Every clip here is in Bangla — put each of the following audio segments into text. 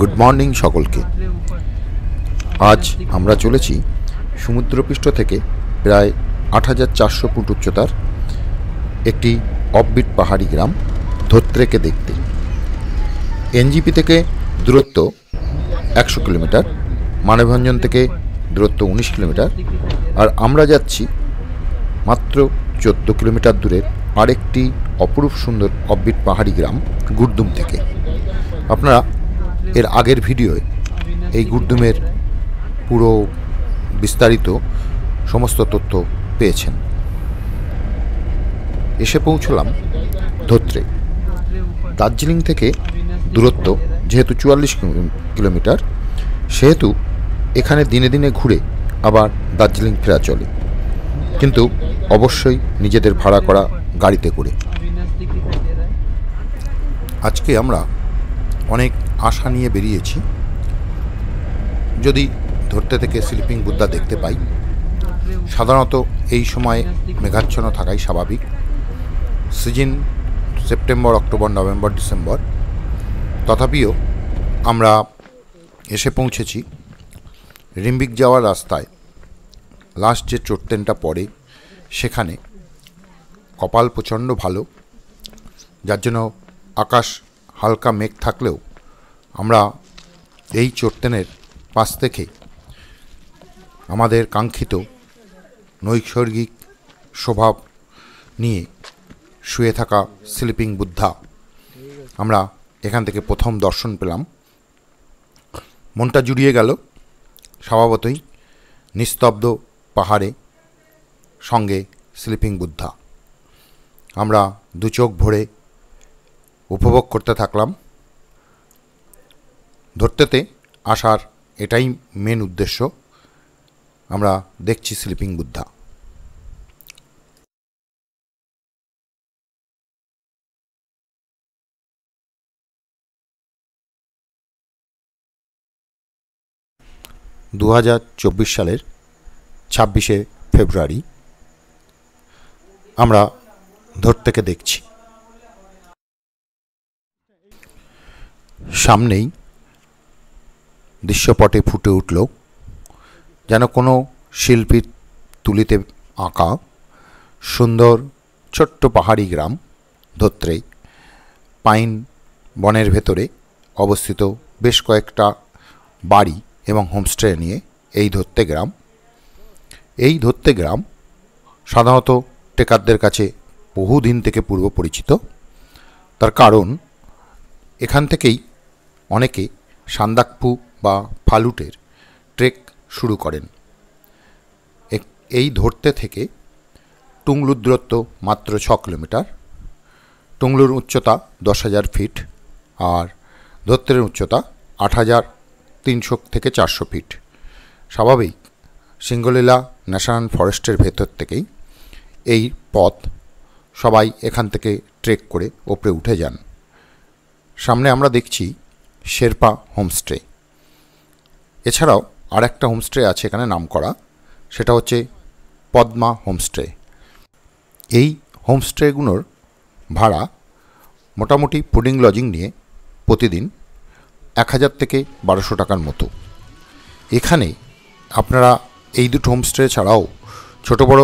গুড মর্নিং সকলকে। আজ আমরা চলেছি সমুদ্রপৃষ্ঠ থেকে প্রায় ৮৪০০ ফুট উচ্চতার একটি অফবিট পাহাড়ি গ্রাম ধোত্রেকে দেখতে। এনজিপি থেকে দূরত্ব ১০০ কিলোমিটার, মানভঞ্জন থেকে দূরত্ব ১৯ কিলোমিটার, আর আমরা যাচ্ছি মাত্র ১৪ কিলোমিটার দূরের আরেকটি অপরূপ সুন্দর অফবিট পাহাড়ি গ্রাম গুরদুম থেকে। আপনারা এর আগের ভিডিওয় এই গুরদুমের পুরো বিস্তারিত সমস্ত তথ্য পেয়েছেন। এসে পৌঁছলাম ধোত্রে। দার্জিলিং থেকে দূরত্ব যেহেতু ৪৪ কিলোমিটার, সেহেতু এখানে দিনে দিনে ঘুরে আবার দার্জিলিং ফেরা চলে, কিন্তু অবশ্যই নিজেদের ভাড়া করা গাড়িতে করে। আজকে আমরা অনেক আশা নিয়ে বেরিয়েছি, যদি ধরতে থেকে স্লিপিং বুদ্ধা দেখতে পাই। সাধারণত এই সময় মেঘাচ্ছন্ন থাকাই স্বাভাবিক। Season September, October, November, December. তথাপিও আমরা এসে পৌঁছেছি রিম্বিক যাওয়ার রাস্তায়। লাস্ট যে চোট্টেনটা পড়ে সেখানে কপাল প্রচণ্ড ভালো, যার জন্য আকাশ হালকা মেঘ থাকলেও আমরা এই চোট্টেনের পাশ থেকে আমাদের কাঙ্ক্ষিত নৈসর্গিক স্বভাব নিয়ে শুয়ে থাকা স্লিপিং বুদ্ধা আমরা এখান থেকে প্রথম দর্শন পেলাম। মনটা জুড়িয়ে গেল স্বভাবতই নিস্তব্ধ পাহাড়ে, সঙ্গে স্লিপিং বুদ্ধা। আমরা দু চোখ ভরে উপভোগ করতে থাকলাম। ধরতেতে আসার এটাই মেন উদ্দেশ্য। আমরা দেখছি স্লিপিং বুদ্ধা। (২০২৪ সালের ২৬শে ফেব্রুয়ারি আমরা ধরতেকে দেখছি। সামনেই দৃশ্যপটে ফুটে উঠল যেন কোনো শিল্পীর তুলিতে আঁকা সুন্দর ছোট্ট পাহাড়ি গ্রাম ধোত্রে। পাইন বনের ভেতরে অবস্থিত বেশ কয়েকটা বাড়ি এবং হোমস্টে নিয়ে এই ধোত্রে গ্রাম। এই ধোত্রে গ্রাম সাধারণত ট্রেকারদের কাছে বহুদিন থেকে পূর্ব পরিচিত। তার কারণ এখান থেকেই অনেকে সান্দাকফু বা ফালুটের ট্রেক শুরু করেন। এই ধরতে থেকে টুংলুর দূরত্ব মাত্র ৬ কিলোমিটার। টুংলুর উচ্চতা ১০,০০০ ফিট আর ধোত্রের উচ্চতা ৮,৩০০ থেকে ৪০০ ফিট। স্বাভাবিক সিঙ্গলীলা ন্যাশনাল ফরেস্টের ভেতর থেকেই এই পথ সবাই এখান থেকে ট্রেক করে ওপরে উঠে যান। সামনে আমরা দেখছি শেরপা হোমস্টে। এছাড়াও আর একটা হোমস্টে আছে এখানে নাম করা, সেটা হচ্ছে পদ্মা হোমস্টে। এই হোমস্টেগুলোর ভাড়া মোটামুটি ফুডিং লজিং নিয়ে প্রতিদিন ১,০০০ থেকে ১,২০০ টাকার মতো। এখানে আপনারা এই দুটো হোমস্টে ছাড়াও ছোট বড়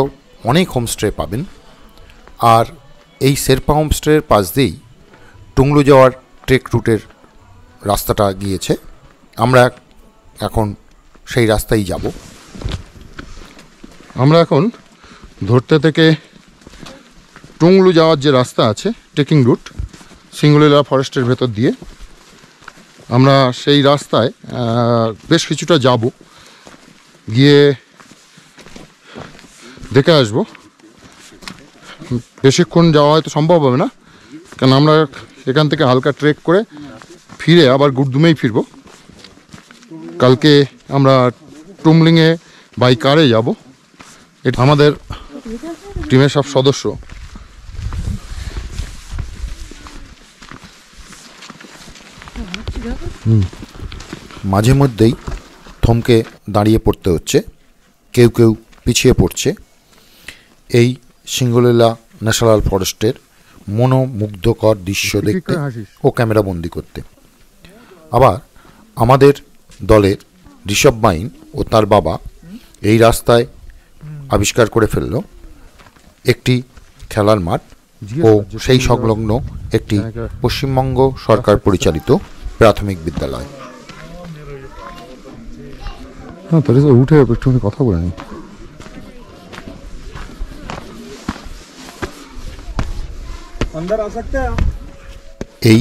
অনেক হোমস্টে পাবেন। আর এই শেরপা হোমস্টের পাশ দিয়েই টুংলু যাওয়ার ট্রেক রুটের রাস্তাটা গিয়েছে। আমরা এখন সেই রাস্তায় যাব। আমরা এখন ধরতে থেকে টুংলু যাওয়ার যে রাস্তা আছে, ট্রেকিং রুট সিঙ্গলীলা ফরেস্টের ভেতর দিয়ে, আমরা সেই রাস্তায় বেশ কিছুটা যাব, গিয়ে দেখে আসবো। বেশিক্ষণ যাওয়া হয়তো সম্ভব হবে না, কারণ আমরা এখান থেকে হালকা ট্রেক করে ফিরে আবার গুরদুমেই ফিরব। কালকে আমরা টুমলিংয়ে বাই কারে যাব। এটা আমাদের টিমের সব সদস্য। মাঝে মধ্যেই থমকে দাঁড়িয়ে পড়তে হচ্ছে, কেউ কেউ পিছিয়ে পড়ছে এই সিঙ্গলীলা ন্যাশনাল ফরেস্টের মনোমুগ্ধকর দৃশ্য দেখতে ও ক্যামেরা বন্দি করতে। আবার আমাদের দলের ঋষভ মাইন ও তার বাবা এই রাস্তায় আবিষ্কার করে ফেলল একটি খেলার মাঠ ও সেই সংলগ্ন একটি পশ্চিমবঙ্গ সরকার পরিচালিত প্রাথমিক বিদ্যালয়। হ্যাঁ, তাহলে উঠে একটু কথা বলে নি। এই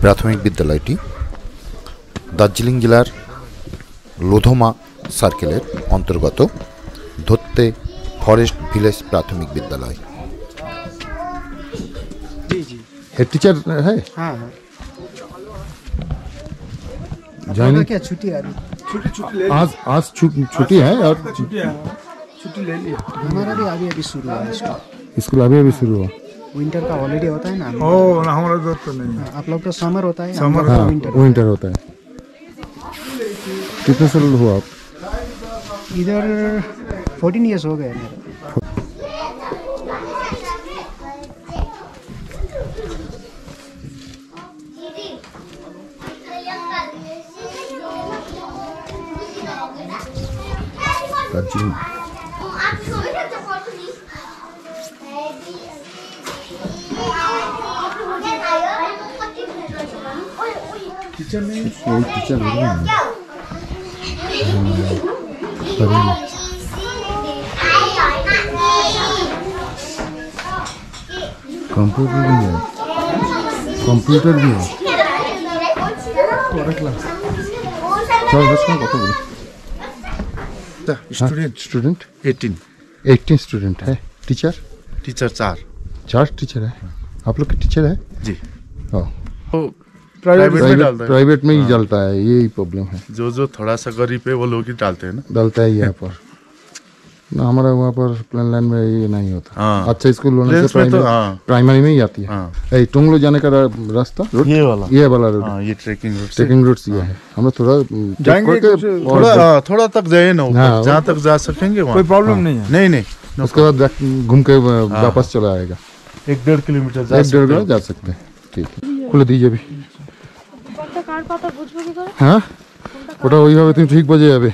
প্রাথমিক বিদ্যালয়টি দার্জিলিং জেলার লোধমা সার্কেলের অন্তর্গত ধত্তে ফরেস্ট ভিলেজ प्राथमिक विद्यालय। जी जी हेड टीचर है? हाँ हाँ। जाने क्या छुट्टी आ रही? छुट्टी ले आज आज छुट्टी है और छुट्टी ले लिया। हमारा भी अभी अभी शुरू हुआ है। स्कूल अभी अभी शुरू हुआ। विंटर का हॉलीडे होता है ना। ओ हमारा उधर तो नहीं है। आप लोग तो समर होता है। समर हमारा हाँ, विंटर विंटर होता है। कितने साल हुआ आप? इधर 14 ईयर्स हो गए मेरे। दार्जिलिंग टीचर नहीं कोई टीचर नहीं है। कंप्यूटर भी है, कंप्यूटर भी है। चल दस में कत बोले? स्टूडेंट स्टूडेंट 18 स्टूडेंट है। टीचर टीचर 4 टीचर है। आप लोग के टीचर है? जी। प्राइवेट में डालता है। प्राइवेट में ही जलता है, यही प्रॉब्लम है। जो थोड़ा सा गरीब है वो लोग ही डालते हैं ना। डलता है यहाँ पर ना, हमारा वहाँ पर प्लेन लैंड में ये नहीं होता। हाँ। अच्छा स्कूल होने से प्लेन्स में तो हाँ। प्राइमरी में ही आती है। हाँ। टुंगलो जाने का रास्ता रोड ये वाला रोड हाँ, ये ट्रेकिंग रोड से ट्रेकिंग रोड ये है। हम लोग थोड़ा जाएंगे थोड़ा तक जाए ना ऊपर, हाँ, जहाँ तक जा सकेंगे वहाँ कोई प्रॉब्लम नहीं है। नहीं उसके बाद घूम के वापस चला आएगा। 1-1.5 किलोमीटर जा 1-1.5 सकते किलोमीटर हैं। जा सकते हैं। ठीक है, খুলে दीजिए अभी। হ্যাঁ, ওটা ওইভাবে তুমি ঠিক বোঝে যাবে।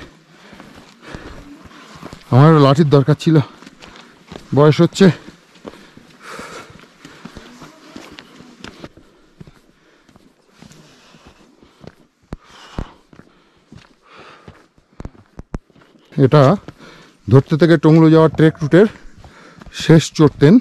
আমার লাঠির দরকার ছিল, বয়স হচ্ছে। এটা ধরতে থেকে টংলু যাওয়ার ট্রেক রুটের শেষ চড়তেন।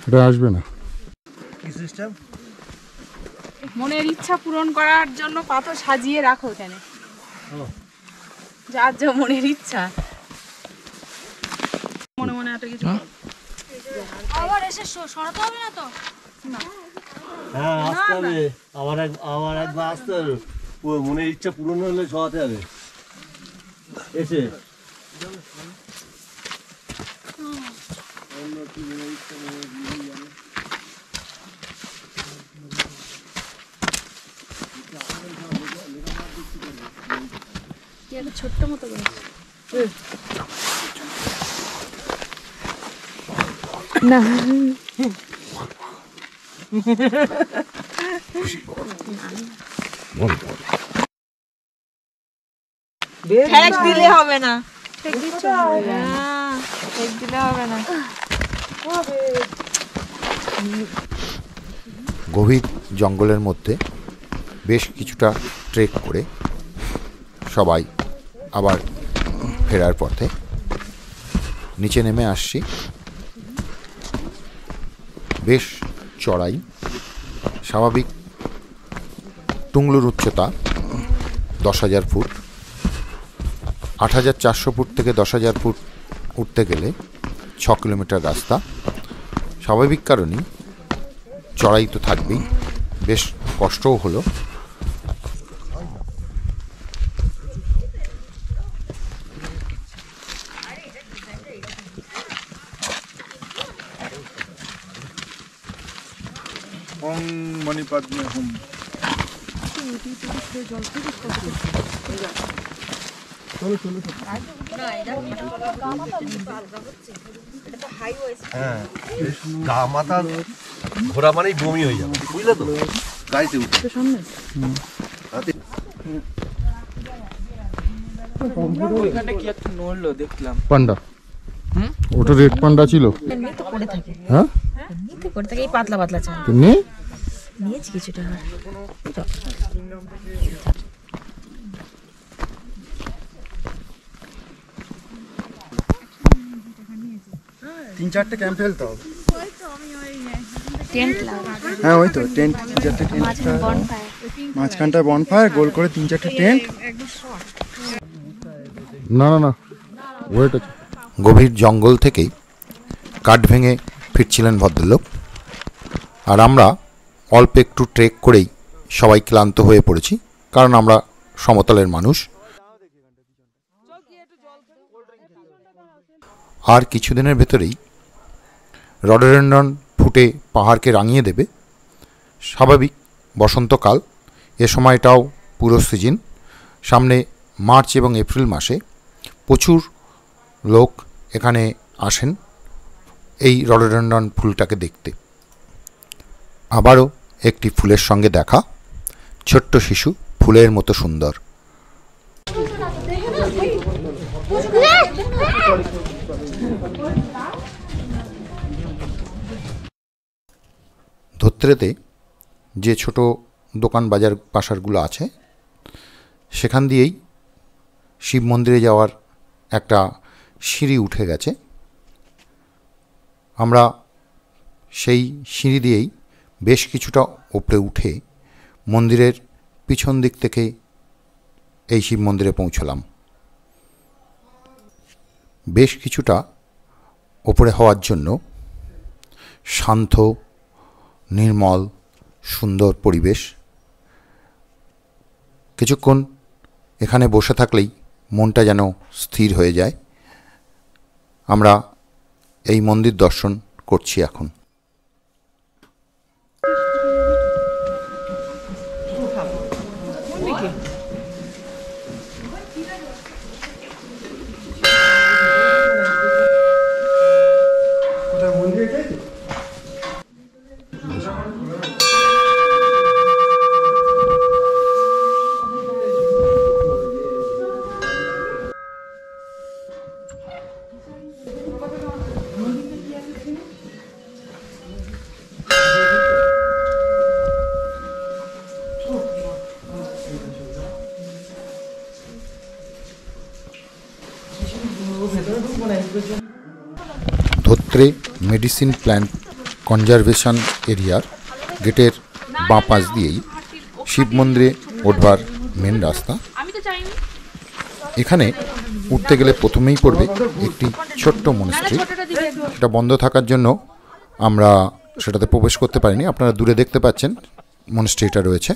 এটা আসবে না। মনের ইচ্ছা পূরণ করার জন্য পাথর সাজিয়ে রাখো এখানে, যার যা মনের ইচ্ছা। মনে মনে একটা কিছু আবার এসে সরাতে হবে না তো? হ্যাঁ, আসতে হবে। আবার একবার আসতে হবে। মনের ইচ্ছা পূরণ হলে সরাতে হবে এসে। ছোট্ট মতো করে না দিলে হবে না, দিলে হবে না। গভীর জঙ্গলের মধ্যে বেশ কিছুটা ট্রেক করে সবাই আবার ফেরার পথে নিচে নেমে আসছি। বেশ চড়াই, স্বাভাবিক। টুংলুর উচ্চতা 10,000 ফুট। 8,400 ফুট থেকে 10,000 ফুট উঠতে গেলে 6 কিলোমিটার রাস্তা। স্বাভাবিক কারণেই চড়াই তো থাকবেই, বেশ কষ্টও হলো। ओम मणिपद्मे हुम। হ্যাঁ, গা মাথা ঘোরা মানেই বমি হয়ে যাবে, বুঝলে তো? গাড়িতে উঠে ওইখানে কি একটা নড়লো দেখলাম। পান্ডা, ওটা রেড পান্ডা ছিল। এমনি তো পড়ে থাকে, হ্যাঁ এমনি তো পড়ে থাকে, এই পাতলা পাতলা চাল তুমি নিয়েছি কিছুটা। তিন চারটে ক্যাম্প ফেলতে হবে। টেন্ট লাগা, হ্যাঁ ওই তো টেন্ট, তিন চারটে টেন্ট, মাঝখানটায় বনফায়ার, গোল করে তিন চারটে টেন্ট। না না না, ওয়েট আছে। গভীর জঙ্গল থেকেই কাঠ ভেঙে ফিরছিলেন ভদ্রলোক, আর আমরা অল্প একটু ট্রেক করেই সবাই ক্লান্ত হয়ে পড়েছি, কারণ আমরা সমতলের মানুষ। আর কিছুদিনের ভেতরেই রডোডেনড্রন ফুটে পাহাড়কে রাঙিয়ে দেবে। স্বাভাবিক বসন্তকাল, এ সময়টাও পুরো সিজন। সামনে মার্চ এবং এপ্রিল মাসে প্রচুর লোক এখানে আসেন এই রডোডেনড্রন ফুলটাকে দেখতে। আবারও একটি ফুলের সঙ্গে দেখা, ছোট্ট শিশু ফুলের মতো সুন্দর। ধোত্রেতে যে ছোট দোকান বাজার বাসারগুলো আছে, সেখান দিয়েই শিব মন্দিরে যাওয়ার একটা সিঁড়ি উঠে গেছে। আমরা সেই সিঁড়ি দিয়েই বেশ কিছুটা উপরে উঠে মন্দিরের পিছন দিক থেকে এই শিব মন্দিরে পৌঁছলাম। বেশ কিছুটা ওপরে হওয়ার জন্য শান্ত, নির্মল, সুন্দর পরিবেশ। কিছুক্ষণ এখানে বসে থাকলেই মনটা যেন স্থির হয়ে যায়। আমরা এই মন্দির দর্শন করছি এখন। ধোত্রে মেডিসিন প্ল্যান্ট কনজারভেশন এরিয়ার গেটের বাঁ পাশ দিয়েই শিব মন্দিরে উঠবার মেন রাস্তা। এখানে উঠতে গেলে প্রথমেই পড়বে একটি ছোট্ট মনস্ট্রি। সেটা বন্ধ থাকার জন্য আমরা সেটাতে প্রবেশ করতে পারিনি। আপনারা দূরে দেখতে পাচ্ছেন মনস্ট্রিটা রয়েছে।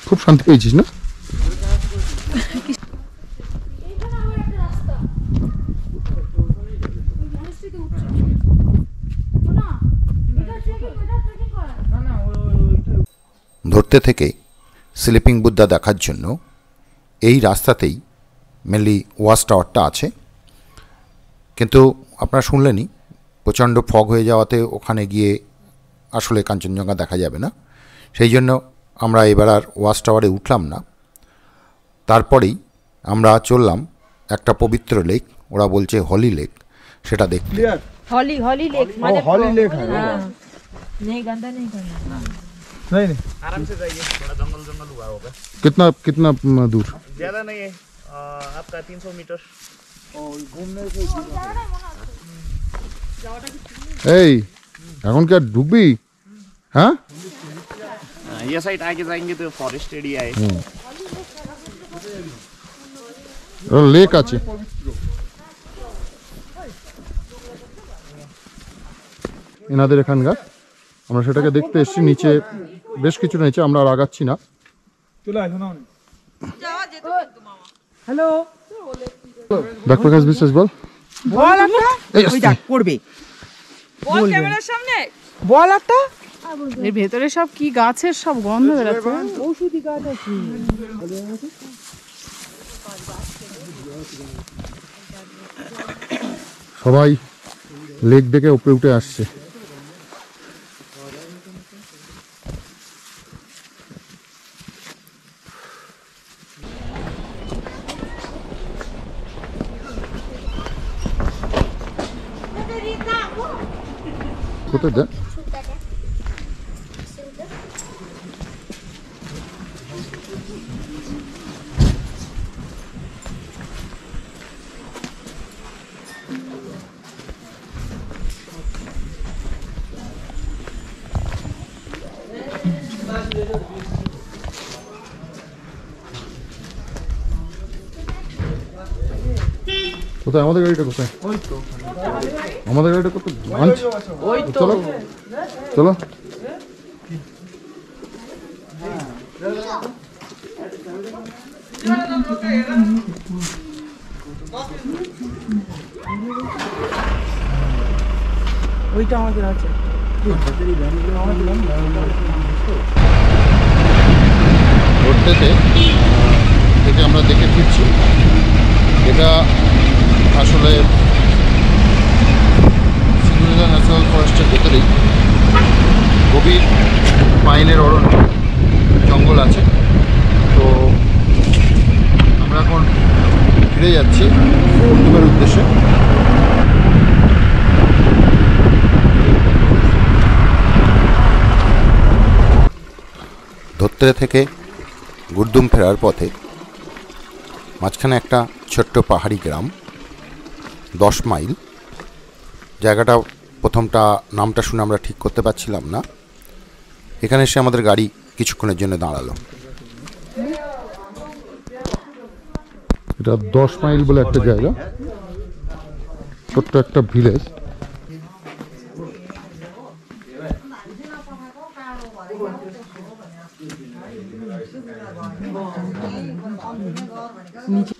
খুব শান্তি পেয়েছিস না? ধরতে থেকে স্লিপিং বুদ্ধা দেখার জন্য এই রাস্তাতেই মেনলি ওয়াচ টাওয়ারটা আছে, কিন্তু আপনারা শুনলেনই প্রচণ্ড ফগ হয়ে যাওয়াতে ওখানে গিয়ে আসলে কাঞ্চনজঙ্ঘা দেখা যাবে না। সেই জন্য আমরা এবার আর ওয়াচ টাওয়ারে উঠলাম না। তারপরেই আমরা চললাম একটা পবিত্র লেক, ওরা বলছে হলি লেক, সেটা দেখতে। हॉली हॉली लेक माने हॉली लेक है। नहीं गंदा नहीं करना। नहीं नहीं, आराम से जाइए, थोड़ा जंगल जंगल हुआ होगा, कितना कितना दूर? ज्यादा नहीं है, आपका 300 मीटर। এই এখন কি আর ঢুকবি? হ্যাঁ, ये साइड आगे जाएंगे तो फॉरेस्ट एरिया है। লেক আছে। এনাদের এখানকার, আমরা সেটাকে দেখতে এসেছি। নিচে বেশ কিছু নিচে, আমরা আর আগাচ্ছি না। হ্যালো ব্যাকপ্যাকার্স বিজনেস বল। বল, আমরা ওই দেখ পড়বে। বল ক্যামেরার সামনে বল একটা এর ভেতরে সব কি গাছের সব গন্ধ বেরোচ্ছে ঔষধি গাছ আছে সবাই লেক দেখে উপরে উঠে আসছে। কোথায় যা কোথায় আমাদের গাড়িটা কোথায়? আমাদের গাড়িটা কোথায়? চলো চলো। ওইটা আমাদের আছে থেকে আমরা দেখে ফিরছি। এটা আসলে সিঙ্গুলিলা ন্যাশনাল ফরেস্টের ভেতরেই গভীর পাইনের অরণ্য জঙ্গল আছে। তো আমরা এখন ফিরে যাচ্ছি বন্ধুদের উদ্দেশ্যে। ধোত্রে থেকে গুরদুম ফেরার পথে মাঝখানে একটা ছোট্ট পাহাড়ি গ্রাম 10 মাইল। জায়গাটা প্রথমটা নামটা শুনে আমরা ঠিক করতে পারছিলাম না। এখানে এসে আমাদের গাড়ি কিছুক্ষণের জন্য দাঁড়ালো। এটা 10 মাইল বলে একটা জায়গা, ছোট্ট একটা ভিলেজ। নিচে